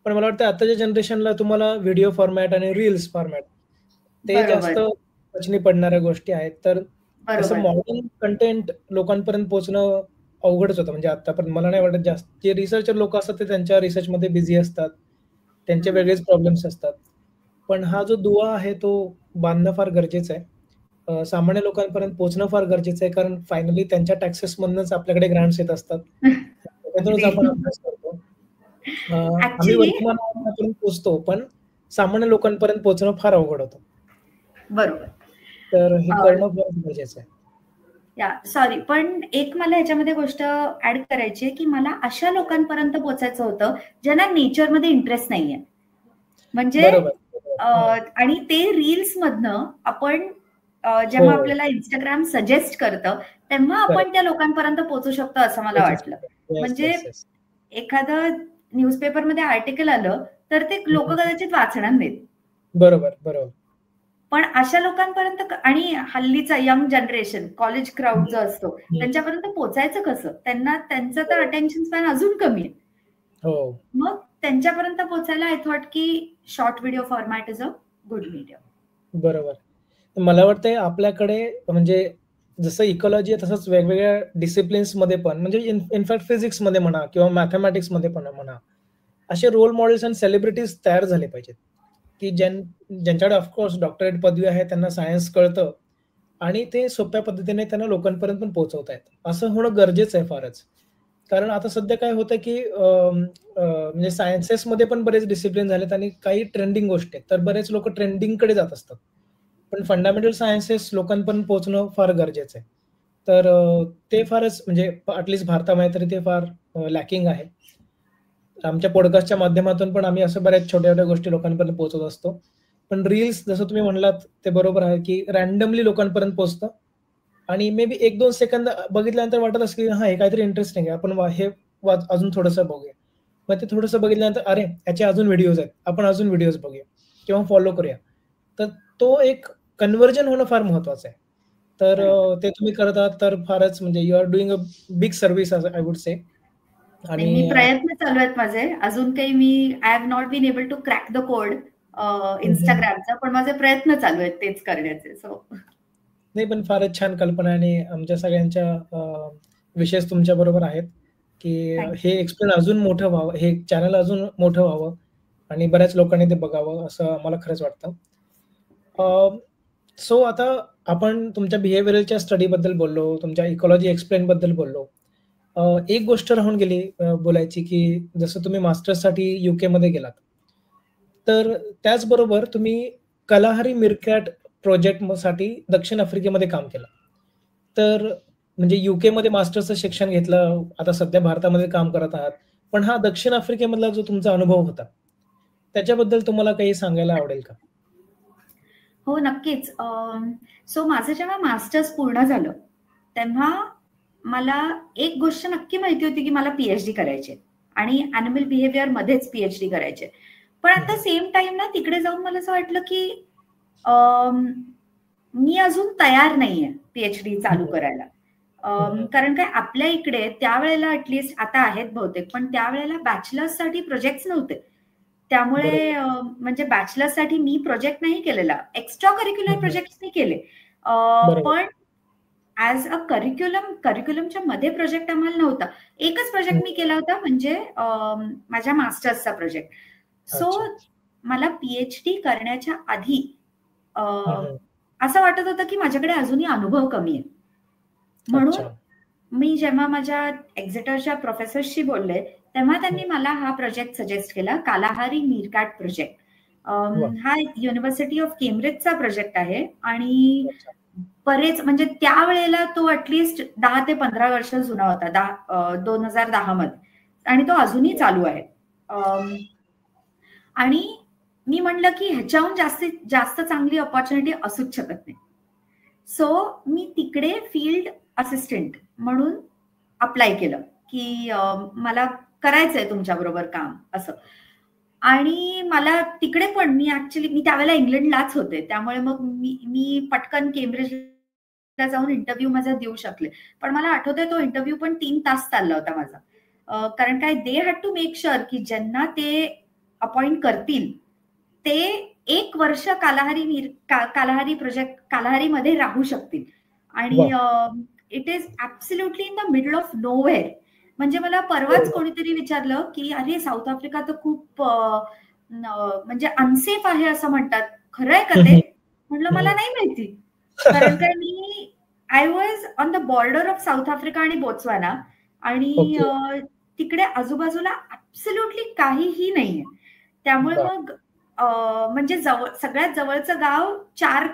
पण मला वाटतं आताच्या जनरेशनला तुम्हाला व्हिडिओ फॉर्मॅट आणि रील्स फॉर्मॅट ते जास्त पचनी पडणाऱ्या गोष्टी आहेत. तर असं मॉडर्न कंटेंट लोकांपर्यंत पोहोचणं अवघडच होतं. म्हणजे आतापर्यंत मला नाही वाटत जास्त. जे रिसर्चर लोक असतात ते त्यांच्या रिसर्चमध्ये बिझी असतात, त्यांचे वेगळेच प्रॉब्लेम्स असतात. पण हा जो दुवा आहे तो बांधणं फार गरजेचं आहे. सामान्य लोकांपर्यंत पोहोचणं फार गरजेचं आहे, कारण फायनली त्यांच्या टॅक्सेस मधूनच आपल्याकडे ग्रांट्स येत असतात, त्यातूनच आपण अभ्यास करतो. आम्ही वर्तमानापर्यंत पोहोचतो, पण सामान्य लोकांपर्यंत पोहोचणं फार अवघड होतं. बरोबर. तर हे करणं फार गरजेचं आहे. सॉरी, पण एक मला ह्याच्यामध्ये गोष्ट ऍड करायची आहे की मला अशा लोकांपर्यंत पोहोचायचं होतं ज्यांना नेचरमध्ये इंटरेस्ट नाहीये. म्हणजे आणि ते रील्स मधनं आपण जेव्हा आपल्याला इंस्टाग्राम सजेस्ट करतं तेव्हा आपण त्या लोकांपर्यंत पोहोचू शकतो असं मला वाटलं. म्हणजे एखादं न्यूजपेपरमध्ये आर्टिकल आलं तर ते लोक कदाचित वाचणार नाहीत. बरोबर. पण अशा लोकांपर्यंत, आणि हल्लीचा यंग जनरेशन, कॉलेज क्राऊड जो असतो त्यांच्यापर्यंत पोहोचायचं कसं? त्यांचं तर अटेन्शन स्पॅन अजून कमी आहे. मग त्यांच्यापर्यंत पोहोचायला आय थॉट की short video format is a good medium. बरोबर. मला वाटतंय आपल्याकडे म्हणजे जसं इकॉलॉजी आहे तसंच वेगवेगळ्या डिसिप्लिन्स मध्ये पण, म्हणजे इनफॅक्ट फिजिक्स मध्ये म्हणा किंवा मॅथमॅटिक्स मध्ये पण म्हणा, असे रोल मॉडेल्स आणि सेलिब्रिटीज तयार झाले पाहिजेत की ज्यांच्याकडे ऑफकोर्स डॉक्टरेट पदवी आहे, त्यांना सायन्स कळतं आणि ते सोप्या पद्धतीने त्यांना लोकांपर्यंत पण पोहोचवतायत. असं होणं गरजेचं आहे फारच. कारण आता सध्या काय होतं की म्हणजे सायन्सेसमध्ये पण बरेच डिसिप्लिन झालेत आणि काही ट्रेंडिंग गोष्टी आहेत, तर बरेच लोक ट्रेंडिंगकडे जात असतात. पण फंडामेंटल सायन्सेस लोकांपर्यंत पोहोचणं फार गरजेचं आहे. तर ते फारच, म्हणजे ॲटलिस्ट भारतामध्ये तरी ते फार लॅकिंग आहे. आमच्या पॉडकास्टच्या माध्यमातून पण आम्ही असं बऱ्याच छोट्या गोष्टी लोकांपर्यंत पोहोचवत असतो. पण रील्स जसं तुम्ही म्हणलात ते बरोबर आहे की रॅन्डमली लोकांपर्यंत पोहोचतं आणि मे बी 1-2 सेकंद बघितल्यानंतर वाटत असं की हा हे काहीतरी इंटरेस्टिंग आहे, आपण हे अजून थोडंसं बघूया. मग ते थोडंसं बघितल्यानंतर अरे याचे अजून व्हिडिओज आहेत, आपण अजून व्हिडिओज बघूया किंवा फॉलो करूया. तर तो एक कन्व्हर्जन होणं फार महत्वाचं आहे. तर ते तुम्ही करत आहात तर फारच, म्हणजे you are doing a big service I would say. आणि प्रयत्न चालू आहेत माझे अजून काही. मी I have not been able to crack the code इंस्टाग्रामचा, पण माझे प्रयत्न चालू आहेत तेच करण्याचे. सो नाही, पण फारच छान कल्पना आणि आमच्या सगळ्यांच्या विशेष तुमच्या बरोबर आहेत की हे एक्सप्लेन अजून मोठं व्हावं, हे चॅनल अजून मोठं व्हावं आणि बऱ्याच लोकांनी ते बघावं असं मला खरंच वाटतं. सो आता आपण तुमच्या बिहेवियरलच्या स्टडीबद्दल बोललो, तुमच्या इकॉलॉजी एक्सप्लेन बद्दल बोललो. एक गोष्ट राहून गेली बोलायची की जसं तुम्ही मास्टर्ससाठी UK मध्ये गेलात, तर त्याचबरोबर तुम्ही कलाहारी मिरकॅट प्रोजेक्टसाठी दक्षिण आफ्रिकेमध्ये काम केलं. तर म्हणजे UK मध्ये मास्टर्सचं शिक्षण घेतलं, आता सध्या भारतामध्ये काम करत आहात. पण हा दक्षिण आफ्रिकेमधला जो तुमचा अनुभव होता त्याच्याबद्दल तुम्हाला काही सांगायला आवडेल का? हो, नक्कीच. सो माझं जेव्हा मास्टर्स पूर्ण झालं तेव्हा मला एक गोष्ट नक्की माहिती होती की मला PhD करायची आणि अॅनिमल बिहेवियर मध्येच PhD करायचे. पण आता सेम टाइम ना तिकडे जाऊन मला असं वाटलं की मी अजून तयार नाहीये PhD चालू करायला. कारण काय आपल्या इकडे त्यावेळेला ऍटलिस्ट, आता आहेत बहुतेक, पण त्यावेळेला बॅचलर्स साठी प्रोजेक्ट्स नव्हते. त्यामुळे म्हणजे बॅचलर्ससाठी मी प्रोजेक्ट नाही केलेला, एक्स्ट्रा करिक्युलर प्रोजेक्ट मी केले, पण ॲज अ करिक्युलमच्या मध्ये प्रोजेक्ट आम्हाला नव्हता. एकच प्रोजेक्ट मी केला होता, म्हणजे माझ्या मास्टर्सचा प्रोजेक्ट. सो मला पीएचडी करण्याच्या आधी असं वाटत होतं की माझ्याकडे अजूनही अनुभव कमी आहे. म्हणून मी जेव्हा माझ्या एक्झिटरच्या प्रोफेसर्सशी बोलले तेव्हा त्यांनी मला हा प्रोजेक्ट सजेस्ट केला, कालाहारी मीरकॅट प्रोजेक्ट. हा युनिव्हर्सिटी ऑफ केम्ब्रिजचा प्रोजेक्ट आहे आणि बरेच म्हणजे त्यावेळेला तो ऍटलिस्ट 10 ते 15 वर्ष जुना होता, 2010 मध्ये, आणि तो अजूनही चालू आहे. आणि मी म्हटलं की ह्याच्याहून जास्तीत जास्त चांगली ऑपॉर्च्युनिटी असूच शकत नाही. सो मी तिकडे फील्ड असिस्टंट म्हणून अप्लाय केलं की मला करायचंय तुमच्या बरोबर काम असं. आणि मला तिकडे पण मी त्यावेळेला इंग्लंडलाच होते, त्यामुळे मग मी पटकन केम्ब्रिजला जाऊन इंटरव्ह्यू माझा देऊ शकले. पण मला आठवतंय तो इंटरव्ह्यू पण 3 तास चालला होता माझा, कारण काय they had to make sure की ज्यांना ते अपॉइंट करतील ते 1 वर्ष कालाहारी प्रोजेक्ट कालाहारीमध्ये राहू शकतील. आणि it is absolutely in the middle of nowhere. म्हणजे मला परवाच कोणीतरी विचारलं की अरे साऊथ आफ्रिका तर खूप म्हणजे अनसेफ आहे असं म्हणतात, खरं आहे का ते? म्हटलं मला नाही माहिती, कारण काय मी I was on the border of South Africa आणि बोत्सवाना, आणि तिकडे आजूबाजूला ऍब्सोल्युटली काहीही नाहीये. त्यामुळे मग म्हणजे सगळ्यात जवळचं गाव 4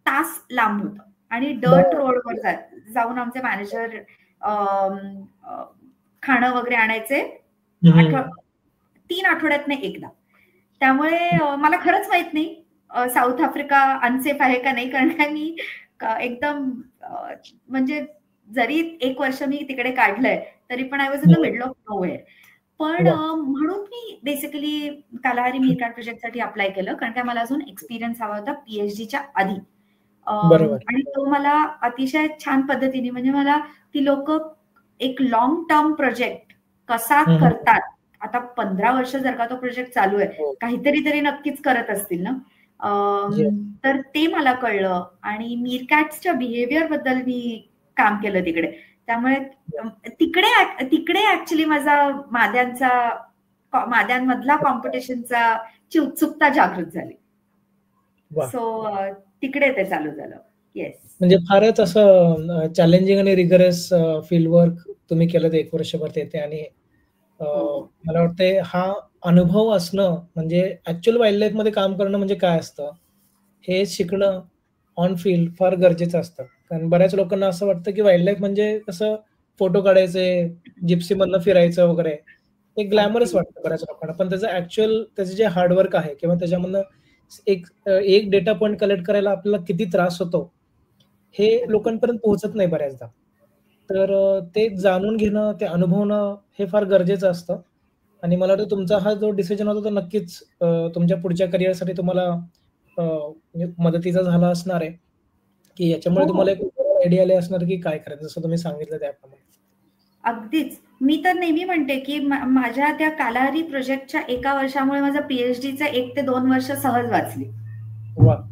तास लांब होतं आणि डर्ट रोडवर जाऊन आमचे मॅनेजर खाणं वगैरे आणायचे 3 आठवड्यातनं एकदा. त्यामुळे मला खरंच माहित नाही साऊथ आफ्रिका अनसेफ आहे का नाही, कारण काय मी एकदम म्हणजे जरी 1 वर्ष मी तिकडे काढलंय तरी पण I was in the middle of nowhere. पण म्हणून मी बेसिकली कालाहारी मीरकॅट प्रोजेक्टसाठी अप्लाय केलं, कारण काय मला अजून एक्सपिरियन्स हवा होता पीएचडीच्या आधी. आणि तो मला अतिशय छान पद्धतीने, म्हणजे मला ती लोक एक लॉंग टर्म प्रोजेक्ट कसा करतात, आता 15 वर्ष जर का तो प्रोजेक्ट चालू आहे, काहीतरी तरी नक्कीच करत असतील ना, तर ते मला कळलं. आणि मीरकॅट्सच्या बिहेवियर बद्दल मी काम केलं तिकडे. त्यामुळे तिकडे ऍक्च्युली माझा माद्यांमधला कॉम्पिटिशनचा ची उत्सुकता जागृत झाली. सो तिकडे ते चालू झालं. येस, म्हणजे फारच असं चॅलेंजिंग आणि रिगरस फील्ड वर्क तुम्ही केलं 1 वर्षभर तिथे. आणि मला वाटतंय हा अनुभव असणं म्हणजे ऍक्च्युअल वाईल्ड लाईफ मध्ये काम करणं म्हणजे काय असतं हे शिकणं ऑन फील्ड फार गरजेचं असतं. कारण बऱ्याच लोकांना असं वाटतं की वाईल्ड लाईफ म्हणजे कसं फोटो काढायचे, जिप्सी मधनं फिरायचं वगैरे, एक ग्लॅमरस वाटतं बऱ्याच लोकांना. पण त्याचं जे हार्डवर्क आहे किंवा त्याच्यामधनं एक डेटा पॉइंट कलेक्ट करायला आपल्याला किती त्रास होतो हे लोकांपर्यंत पोहोचत नाही बऱ्याचदा. तर ते जाणून घेणं, ते अनुभवणं हे फार गरजेचं असतं. आणि मला वाटतं तुमचा हा जो डिसिजन होता तो नक्कीच तुमच्या पुढच्या करिअरसाठी तुम्हाला मदतीचा झाला असणार आहे, की याच्यामुळे तुम्हाला एक आयडिया आली असणार की काय करायचं, जसं तुम्ही सांगितलं त्याप्रमाणे. अगदीच. मी तर नेहमी म्हणते की माझ्या त्या कालाहारी प्रोजेक्टच्या 1 वर्षामुळे माझं पीएचडीचं 1 ते 2 वर्ष सहज वाचली.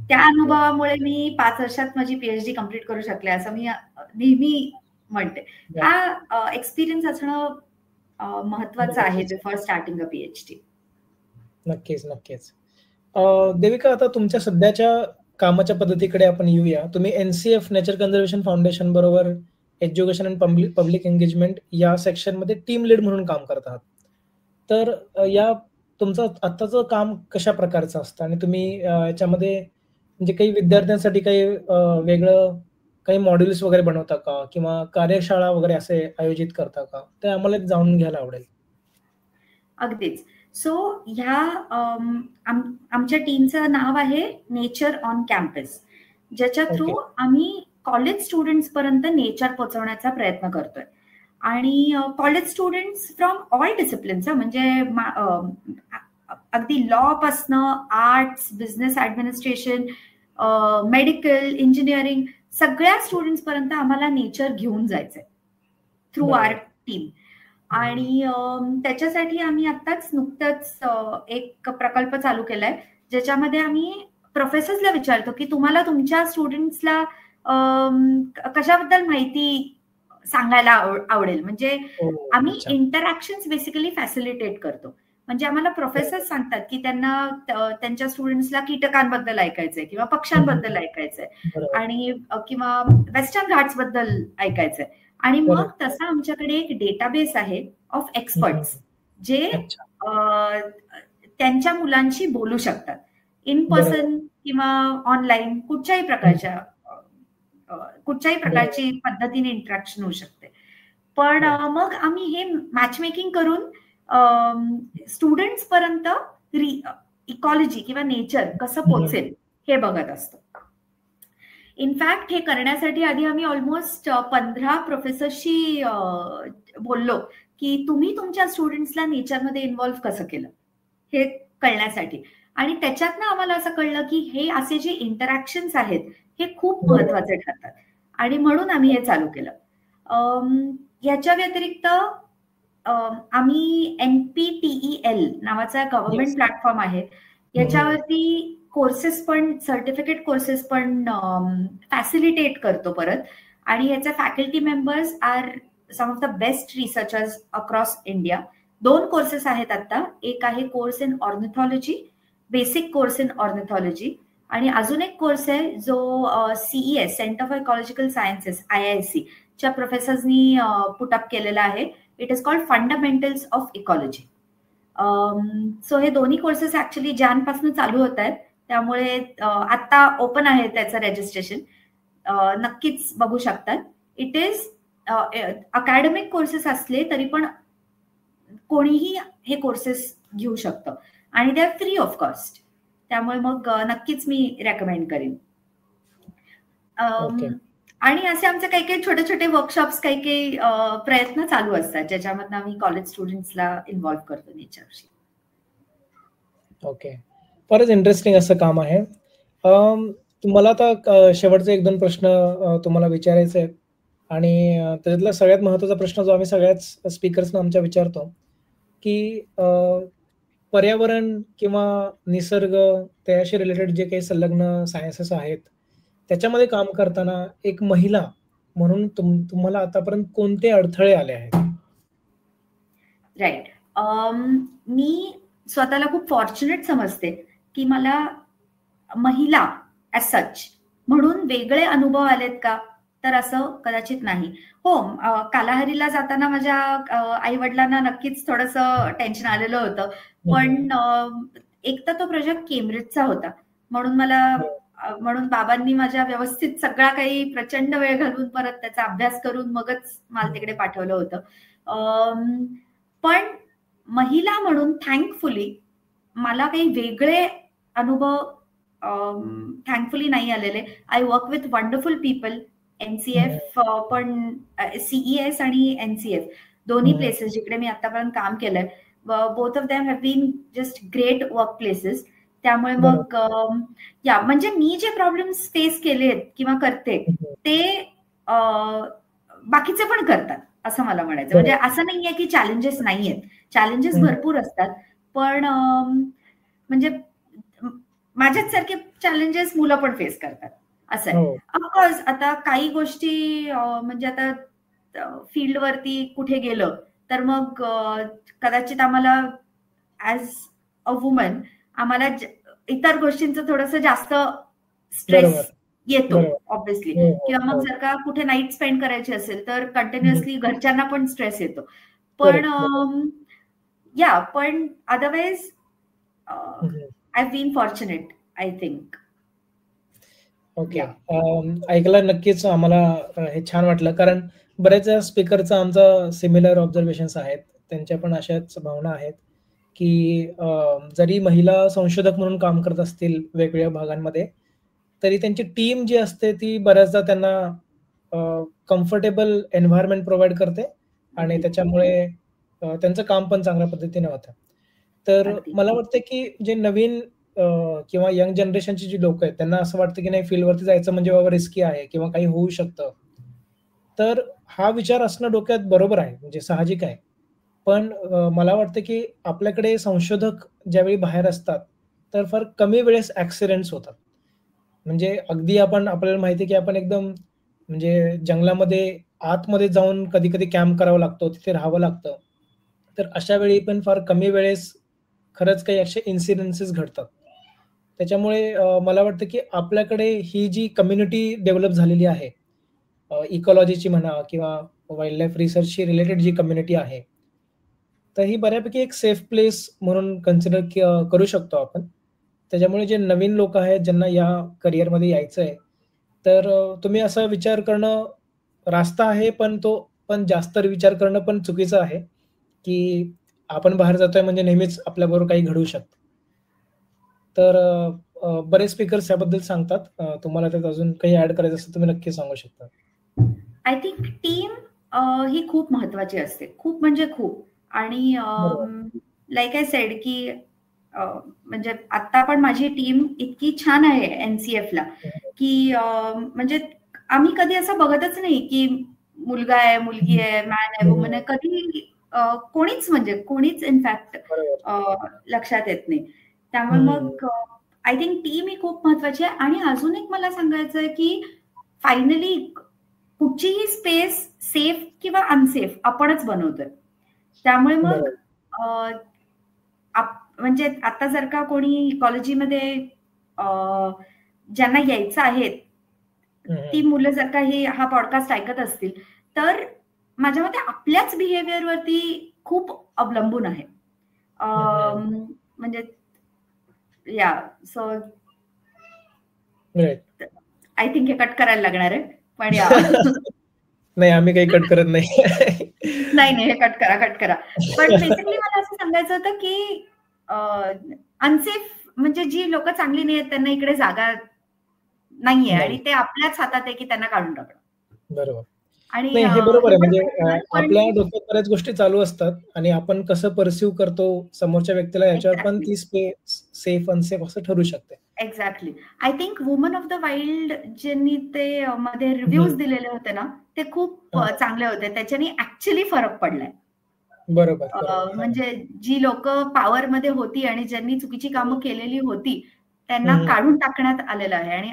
त्या अनुभवामुळे मी 5 वर्षात माझी पीएचडी कम्प्लीट करू शकले असं मी नेहमी म्हणते. हा एक्सपिरियन्स असणं महत्वाचं आहे बिफोर स्टार्टिंग अ पीएचडी. नक्कीच नक्कीच. देविका, आता तुमच्या सध्याच्या कामाच्या पद्धतीकडे आपण येऊया. तुम्ही एनसीएफ नेचर कन्झर्वेशन फाउंडेशन बरोबर एज्युकेशन अँड पब्लिक एंगेजमेंट या सेक्शन मध्ये टीम लीड म्हणून काम करत आहात. तर या तुमचं आत्ताचं काम कशा प्रकारचं असतं आणि तुम्ही याच्यामध्ये म्हणजे काही विद्यार्थ्यांसाठी काही वेगळं काही मॉड्यूल्स वगैरे बनवता का किंवा कार्यशाळा वगैरे असे आयोजित करता का, ते आम्हाला जाणून घ्यायला आवडेल. अगदीच. सो ह्या आमच्या टीमचं नाव आहे नेचर ऑन कॅम्पस, ज्याच्या थ्रू आम्ही कॉलेज स्टुडंट्स पर्यंत नेचर पोहोचवण्याचा प्रयत्न करतोय. आणि college students from all disciplines, म्हणजे अगदी लॉ पासनं arts, business administration, medical, engineering, सगळ्या स्टुडंट्स पर्यंत आम्हाला नेचर घेऊन जायचंय थ्रू आवर टीम. आणि त्याच्यासाठी आम्ही आत्ताच नुकतंच एक प्रकल्प चालू केलाय, ज्याच्यामध्ये आम्ही प्रोफेसर्सला विचारतो की तुम्हाला तुमच्या स्टुडंट्सला कशाबद्दल माहिती सांगायला आवडेल. म्हणजे आम्ही इंटरॅक्शन्स बेसिकली फॅसिलिटेट करतो. म्हणजे आम्हाला प्रोफेसर्स सांगतात की त्यांना त्यांच्या स्टुडंट्सला कीटकांबद्दल ऐकायचंय किंवा पक्ष्यांबद्दल ऐकायचंय आणि किंवा वेस्टर्न घाट्स बद्दल ऐकायचंय. आणि मग तसा आमच्याकडे एक डेटाबेस आहे ऑफ एक्सपर्ट्स जे त्यांच्या मुलांशी बोलू शकतात, इन पर्सन किंवा ऑनलाईन कुठच्याही प्रकारची पद्धतीने इंटरॅक्शन होऊ शकते. पण मग आम्ही हे मॅच मेकिंग करून स्टुडंट्स पर्यंत इकॉलॉजी किंवा नेचर कसं पोहोचेल हे बघत असतो. इनफॅक्ट हे करण्यासाठी आधी आम्ही ऑलमोस्ट 15 प्रोफेसरशी बोललो की तुम्ही तुमच्या स्टुडंट्सला नेचरमध्ये इन्व्हॉल्व्ह कसं केलं हे कळण्यासाठी. आणि त्याच्यातनं आम्हाला असं कळलं की हे असे जे इंटरॅक्शन्स आहेत हे खूप महत्वाचे ठरतात आणि म्हणून आम्ही हे चालू केलं. याच्या व्यतिरिक्त आम्ही NPTEL नावाचा गव्हर्नमेंट प्लॅटफॉर्म आहे, याच्यावरती कोर्सेस पण, सर्टिफिकेट कोर्सेस पण फॅसिलिटेट करतो परत. आणि याचे faculty members are some of the best researchers across India. 2 courses आहेत आता. एक आहे course in ornithology, basic course in ornithology, आणि अजून एक कोर्स आहे जो CES centre for ecological sciences IISc च्या प्रोफेसर्सनी पुटअप केलेला आहे. It is called fundamentals of ecology. So हे दोन्ही कोर्सेस ऍक्च्युली जॅनपासून चालू होत आहेत, त्यामुळे आता ओपन आहे त्याचं रजिस्ट्रेशन. नक्कीच बघू शकतात. इट इज अकॅडमिक कोर्सेस असले तरी पण कोणीही हे कोर्सेस घेऊ शकतं आणि ते आर फ्री ऑफ कॉस्ट. त्यामुळे मग नक्कीच मी रेकमेंड करेन. आणि असे आमचे काही काही छोटे छोटे वर्कशॉप्स, काही काही प्रयत्न चालू असतात ज्याच्यामधून आम्ही कॉलेज स्टुडंट्सला इन्व्हॉल्व्ह करतो नेचरशी. ओके, फारच इंटरेस्टिंग असं काम आहे. तुम्हाला आता शेवटचे 1-2 प्रश्न तुम्हाला विचारायचे आहेत आणि त्याच्यातला सगळ्यात महत्त्वाचा प्रश्न जो आम्ही सगळ्याच स्पीकर्सना आमच्या विचारतो की पर्यावरण किंवा निसर्ग त्याशी रिलेटेड जे काही संलग्न सायन्सेस आहेत त्याच्यामध्ये काम करताना एक महिला म्हणून तुम्हाला आतापर्यंत कोणते अडथळे आले आहेत? राईट. मी स्वतःला खूप फॉर्च्युनेट समजते की मला महिला ॲज सच म्हणून वेगळे अनुभव आलेत का, तर असं कदाचित नाही. हो, कालाहारीला जाताना माझ्या आई वडिलांना नक्कीच थोडंसं टेन्शन आलेलं होतं, पण एक तर तो प्रोजेक्ट केम्ब्रिजचा होता म्हणून बाबांनी माझ्या व्यवस्थित सगळा काही प्रचंड वेळ घालून परत त्याचा अभ्यास करून मगच मला तिकडे पाठवलं होतं. पण महिला म्हणून थँकफुली मला काही वेगळे अनुभव थँकफुली नाही आलेले. I work with wonderful people. NCF पण, CES आणि NCF दोन्ही प्लेसेस जिकडे मी आतापर्यंत काम केलंय, both of them have been just great work places. त्यामुळे मग म्हणजे मी जे प्रॉब्लेम्स फेस केलेत किंवा करते ते बाकीचे पण करतात असं मला म्हणायचं. म्हणजे असं नाहीये की चॅलेंजेस नाहीयेत, चॅलेंजेस भरपूर असतात, पण म्हणजे माझ्याच सारखे चॅलेंजेस मुलं पण फेस करतात असं आहे. ऑफकोर्स आता काही गोष्टी म्हणजे आता फील्डवरती कुठे गेलं तर मग कदाचित आम्हाला ऍज अ वुमन आम्हाला इतर गोष्टींचं थोडंसं जास्त स्ट्रेस येतो ऑब्व्हियसली, किंवा मग जर का कुठे नाईट स्पेंड करायची असेल तर कंटिन्युअसली घरच्यांना पण स्ट्रेस येतो. पण पण otherwise I been fortunate I think. Okay, ऐकलं नक्कीच आम्हाला हे छान वाटलं, कारण बऱ्याच स्पीकरचा आमचा सिमिलर ऑब्झर्वेशन्स आहेत, त्यांच्या पण अशाच भावना आहेत की जरी महिला संशोधक म्हणून काम करत असतील वेगवेगळ्या भागांमध्ये, तरी त्यांची टीम जी असते ती बऱ्याचदा त्यांना कम्फर्टेबल एन्व्हायरमेंट प्रोव्हाइड करते आणि त्याच्यामुळे त्यांचं काम पण चांगल्या पद्धतीने होतं. तर मला वाटतं की जे नवीन किंवा यंग जनरेशनची जी लोक आहेत त्यांना असं वाटतं की नाही, फील्डवरती जायचं म्हणजे बाबा रिस्की आहे किंवा काही होऊ शकतं. तर हा विचार असणं डोक्यात बरोबर आहे, म्हणजे साहजिक आहे. पण मला वाटतं की आपल्याकडे संशोधक ज्यावेळी बाहेर असतात, तर फार कमी वेळेस ॲक्सिडेंट्स होतात. म्हणजे अगदी आपल्याला माहिती आहे की आपण एकदम म्हणजे जंगलामध्ये आतमध्ये जाऊन कधी-कधी कॅम्प करावा लागतो, तिथे राहावं लागतं. तर अशा वेळी पण फार कमी वेळेस खरंच काही असे इन्सिडेन्सेस घडतात. त्याच्यामुळे मला वाटतं की आपल्याकडे ही जी कम्युनिटी डेव्हलप झालेली आहे, इकॉलॉजीची म्हणा किंवा वाईल्ड लाईफ रिसर्चशी रिलेटेड जी कम्युनिटी आहे, तर ही बऱ्यापैकी एक सेफ प्लेस म्हणून कन्सिडर करू शकतो आपण. त्याच्यामुळे जे नवीन लोकं आहेत, ज्यांना या करिअरमध्ये यायचं आहे, तर तुम्ही असा विचार करणं रास्त आहे, पण जास्त विचार करणं पण चुकीचं आहे, की आपण बाहेर जातोय म्हणजे नेहमीच आपल्याबरोबर काही घडू शकतं. तर बरेच स्पीकर्स याबद्दल सांगतात. तुम्हाला त्यात अजून काही ॲड करायचं असेल, तुम्ही नक्की सांगू शकता. आय थिंक टीम ही खूप महत्वाची असते. खूप म्हणजे खूप. आणि बरोबर. लाइक आय सेड की म्हणजे आता पण माझी टीम इतकी छान आहे एनसीएफला की म्हणजे आम्ही कधी असं बघतच नाही की मुलगा आहे, मुलगी आहे, मॅन आहे, वुमन आहे. कधी कोणीच इनफॅक्ट बरोबर. लक्षात येत नाही. त्यामुळे हं. मग आय थिंक टीम ही खूप महत्वाची आहे. आणि अजून एक मला सांगायचं आहे की फायनली कुठचीही स्पेस सेफ किंवा अनसेफ आपणच बनवतोय. त्यामुळे मग बरोबर. म्हणजे आता जर का कोणी इकॉलॉजीमध्ये ज्यांना यायचं आहे, ती मुलं जर का हा पॉडकास्ट ऐकत असतील, तर माझ्या मते आपल्याच बिहेवियरवरती खूप अवलंबून आहे. म्हणजे या सो राइट. आय थिंक हे कट करायला लागणार आहे. पण या नाही, आम्ही काही कट करत नाही. नाही, हे कट करा. पण बेसिकली मला असं सांगायचं होतं की अनसेफ म्हणजे जी लोकं चांगली नाहीयेत त्यांना इकडे जागा नाहीये आणि नाही. ते आपल्याच हातात आहे की त्यांना काढून टाकणं. बरोबर. आणि नाही, हे बरोबर आहे. एवढंच म्हणजे नाही पण आपल्या डोक्यात बऱ्याच गोष्टी चालू असतात आणि आपण कसं पर्सीव्ह करतो समोरच्या व्यक्तीला याच्यावर पण एक्झॅक्टली. ती स्पेस सेफ, अनसेफ असं ठरू शकते. Exactly. I think woman of the wild ज्यांनी ते मध्ये रिव्ह्यूज हं. दिलेले होते ना, ते खूप हां. चांगले होते. त्याच्याने ॲक्चुअली फरक पडलाय. बरोबर, बरोबर. हां. म्हणजे जी लोकं पॉवरमध्ये होती आणि ज्यांनी चुकीची कामं केलेली होती, हं, त्यांना हं. काढून टाकण्यात आलेलं आहे. आणि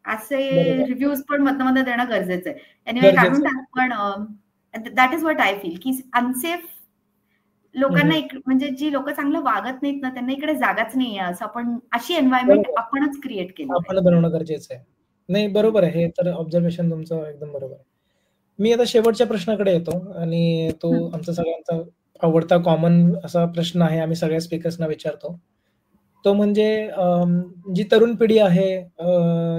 असे बरोबर. रिव्ह्यूज पण मधनं-मधनं देणं गरजेचं आहे. एनिवे काढून गरजेचं टाक, आहे. पण that is what I feel की अनसेफ हं, लोकांना हं. म्हणजे जी लोकं चांगलं वागत नाहीत ना, त्यांना इकडे जागाच नाहीये. असं अशी एन्व्हायर्नमेंट बरोबर. आपणच क्रिएट केली आपण पाहिजे. बनवणं गरजेचं आहे. नाही, बरोबर आहे. हे तर ऑब्झर्वेशन तुमचं एकदम बरोबर आहे. मी आता शेवटच्या प्रश्नाकडे येतो आणि तो हं. आमचा सगळ्यांचा आवडता कॉमन असा प्रश्न आहे. आम्ही सगळ्या स्पीकर्सना विचारतो. तो म्हणजे जी तरुण पिढी आहे,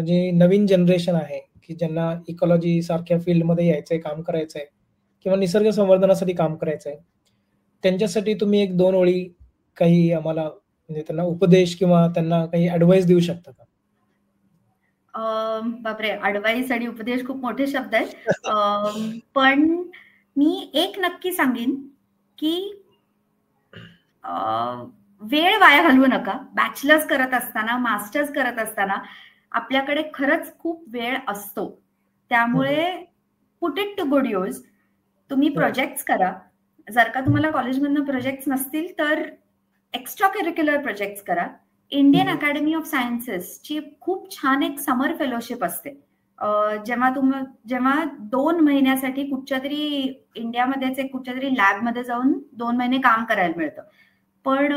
जी नवीन जनरेशन आहे, की ज्यांना इकॉलॉजी सारख्या फील्डमध्ये यायचंय, काम करायचंय किंवा निसर्ग संवर्धनासाठी काम करायचंय. त्यांच्यासाठी तुम्ही 1-2 ओळी काही आम्हाला म्हणजे त्यांना उपदेश किंवा त्यांना काही ॲडव्हाइस देऊ शकता का? बापरे! अॅडव्हाइस आणि उपदेश खूप मोठे शब्द आहेत. पण मी एक नक्की सांगेन, की अ, वेळ वाया घालवू नका. बॅचलर्स करत असताना, मास्टर्स करत असताना आपल्याकडे खरंच खूप वेळ असतो. हं, हं. त्यामुळे put it to good use. तुम्ही राइट. प्रोजेक्ट्स करा. जर का तुम्हाला कॉलेजमधनं प्रोजेक्ट्स नसतील, तर एक्स्ट्रा करिक्युलर प्रोजेक्ट्स करा. हं, इंडियन हं. अकॅडमी ऑफ सायन्सेसची खूप छान एक समर फेलोशिप असते. जेव्हा 2 महिन्यासाठी कुठच्यातरी इंडियामध्येच एक कुठच्यातरी लॅबमध्ये जाऊन 2 महिने काम करायला मिळतं. पण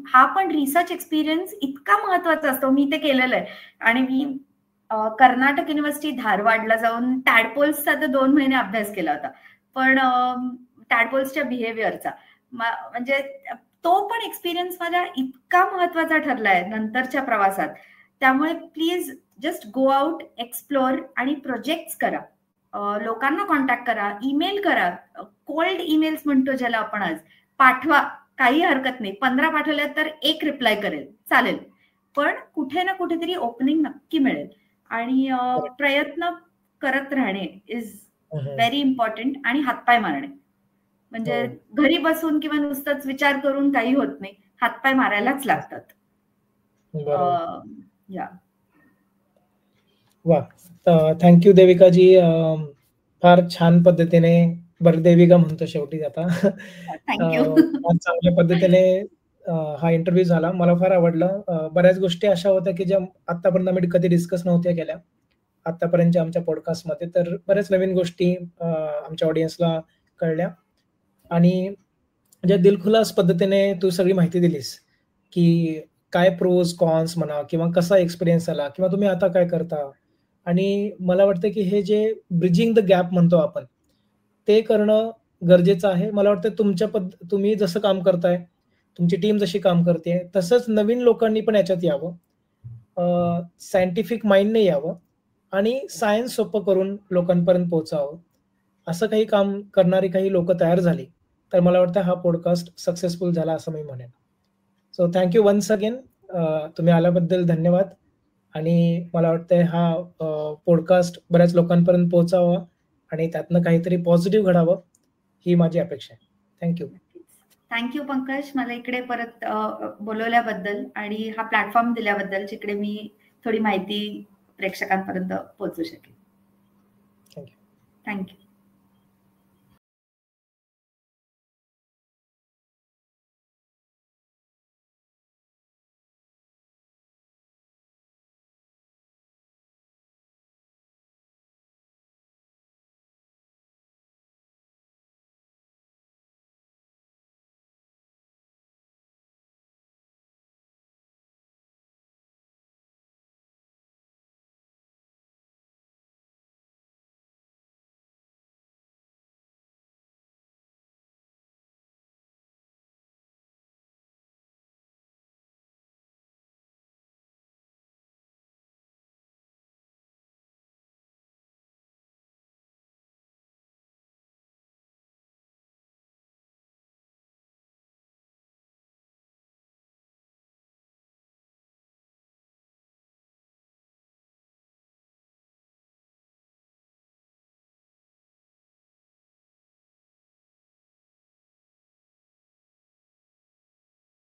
हा पण रिसर्च एक्सपिरियन्स इतका महत्वाचा असतो. मी ते केलेलं आहे. आणि मी कर्नाटक युनिव्हर्सिटी धारवाडला जाऊन टॅडपोल्सचा तर 2 महिने अभ्यास केला होता. पण टॅडपोल्सच्या बिहेवियरचा म्हणजे तो पण एक्सपिरियन्स माझा इतका महत्वाचा ठरलाय नंतरच्या प्रवासात. त्यामुळे please just go out, explore आणि प्रोजेक्ट्स करा. लोकांना कॉन्टॅक्ट करा, ईमेल करा. कोल्ड ईमेल्स म्हणतो ज्याला आपण आज. पाठवा, काही हरकत नाही. 15 पाठवल्या तर 1 रिप्लाय करेल, चालेल. पण कुठे ना कुठेतरी ओपनिंग नक्की मिळेल. आणि करेक्ट. प्रयत्न करत राहणे इज हं, हं. Very important. आणि हातपाय मारणे. हो. म्हणजे घरी बसून किंवा नुसतंच विचार करून काही होत नाही. हातपाय मारायलाच लागतात. बरोबर. या वाह! Thank you Devikaji. फार छान पद्धतीने बरं देविका म्हणतो शेवटी आता. थँक्यू. फार चांगल्या पद्धतीने हा इंटरव्ह्यू झाला. मला फार आवडलं. बऱ्याच गोष्टी अशा होत्या, की ज्या आत्तापर्यंत आम्ही कधी डिस्कस नव्हत्या केल्या. आत्तापर्यंतच्या आमच्या पॉडकास्टमध्ये. तर बऱ्याच नवीन गोष्टी आमच्या ऑडियन्सला कळल्या आणि ज्या दिलखुलास पद्धतीने तू सगळी माहिती दिलीस, की काय प्रोज, कॉन्स म्हणा किंवा कसा एक्सपिरियन्स आला किंवा तुम्ही आता काय करता आणि मला वाटतं, की हे जे ब्रिजिंग द गॅप म्हणतो आपण, ते करणं गरजेचं आहे. मला वाटतं तुम्ही जसं काम करताय, तुमची टीम जशी काम करते, तसंच नवीन लोकांनी पण याच्यात यावं. सायंटिफिक माइंडने यावं आणि सायन्स सोपं करून लोकांपर्यंत पोहोचावं. असं काही काम करणारी काही लोकं तयार झाली, तर मला वाटतं हा पॉडकास्ट सक्सेसफुल झाला असं मी म्हणेन. So thank you once again. तुम्ही आल्याबद्दल धन्यवाद आणि मला वाटतंय हा पॉडकास्ट बऱ्याच लोकांपर्यंत पोहोचावा आणि त्यातनं काहीतरी पॉझिटिव्ह घडावं, ही माझी अपेक्षा आहे. Thank you. थँक्यू पंकज, मला इकडे परत बोलवल्याबद्दल आणि हा प्लॅटफॉर्म दिल्याबद्दल, जिकडे मी थोडी माहिती प्रेक्षकांपर्यंत पोहोचू शकेल. Thank you. थँक्यू.